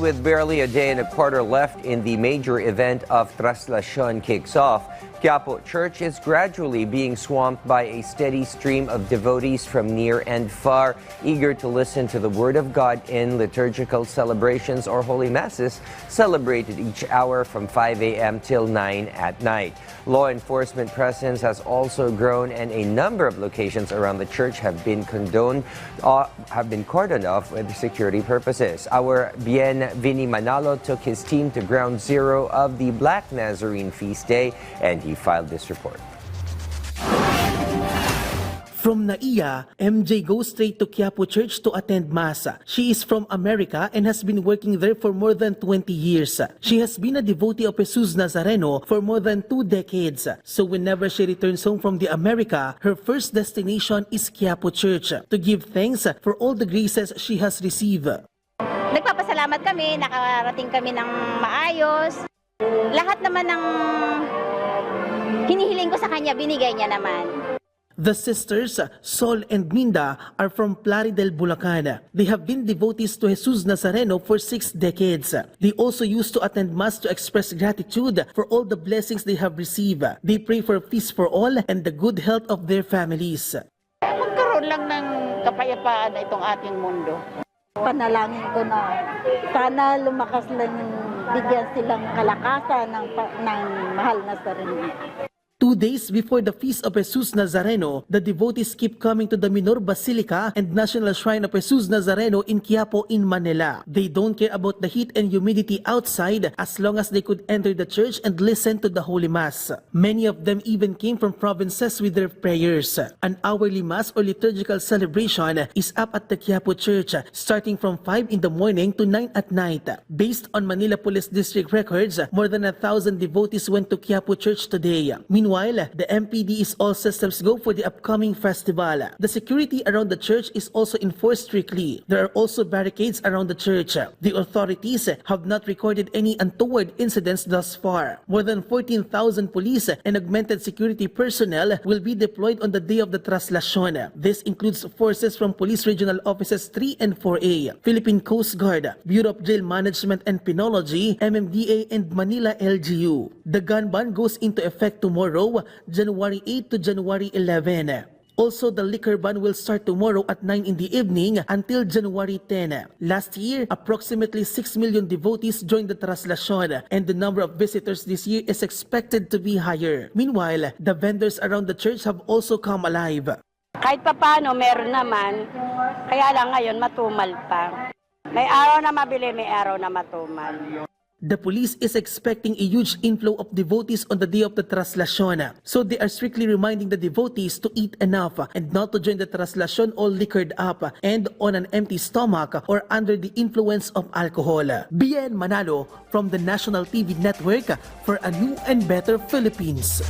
with barely a day and a quarter left in the major event of Traslacion kicks off, Quiapo Church is gradually being swamped by a steady stream of devotees from near and far, eager to listen to the Word of God in liturgical celebrations or holy masses celebrated each hour from 5 a.m. till 9 at night. Law enforcement presence has also grown, and a number of locations around the church have been cordoned off with security purposes. Our Bien Vinny Manalo took his team to ground zero of the Black Nazarene Feast Day, and he filed this report. From Naiya, MJ goes straight to Quiapo Church to attend Mass. She is from America and has been working there for more than 20 years. She has been a devotee of Jesus Nazareno for more than 2 decades. So whenever she returns home from the America, her first destination is Quiapo Church to give thanks for all the graces she has received. Nagpapasalamat kami, nakarating kami ng maayos. Lahat naman ng hinihiling ko sa kanya, binigay niya naman. The sisters, Sol and Minda, are from Plaridel, Bulacan. They have been devotees to Jesus Nazareno for 6 decades. They also used to attend Mass to express gratitude for all the blessings they have received. They pray for peace for all and the good health of their families. Magkaroon lang ng kapayapaan na itong ating mundo. Panalangin ko na sana lumakas lang, bigyan silang kalakasan ng mahal na sarili. 2 days before the Feast of Jesus Nazareno, the devotees keep coming to the Minor Basilica and National Shrine of Jesus Nazareno in Quiapo in Manila. They don't care about the heat and humidity outside as long as they could enter the church and listen to the Holy Mass. Many of them even came from provinces with their prayers. An hourly Mass or liturgical celebration is up at the Quiapo Church starting from 5 in the morning to 9 at night. Based on Manila Police District records, more than 1,000 devotees went to Quiapo Church today. Meanwhile, the MPD is all systems go for the upcoming festival. The security around the church is also enforced strictly. There are also barricades around the church. The authorities have not recorded any untoward incidents thus far. More than 14,000 police and augmented security personnel will be deployed on the day of the Traslacion. This includes forces from Police Regional Offices 3 and 4A, Philippine Coast Guard, Bureau of Jail Management and Penology, MMDA, and Manila LGU. The gun ban goes into effect tomorrow, January 8 to January 11. Also, the liquor ban will start tomorrow at 9 in the evening until January 10. Last year, approximately 6 million devotees joined the Traslacion, and the number of visitors this year is expected to be higher. Meanwhile, the vendors around the church have also come alive. Kahit papano meron naman, kaya lang ngayon matumal pa. May araw na mabili, may araw na matumal. The police is expecting a huge inflow of devotees on the day of the Traslacion. So they are strictly reminding the devotees to eat enough and not to join the Traslacion all liquored up and on an empty stomach or under the influence of alcohol. Bien Manalo from the National TV Network for a new and better Philippines.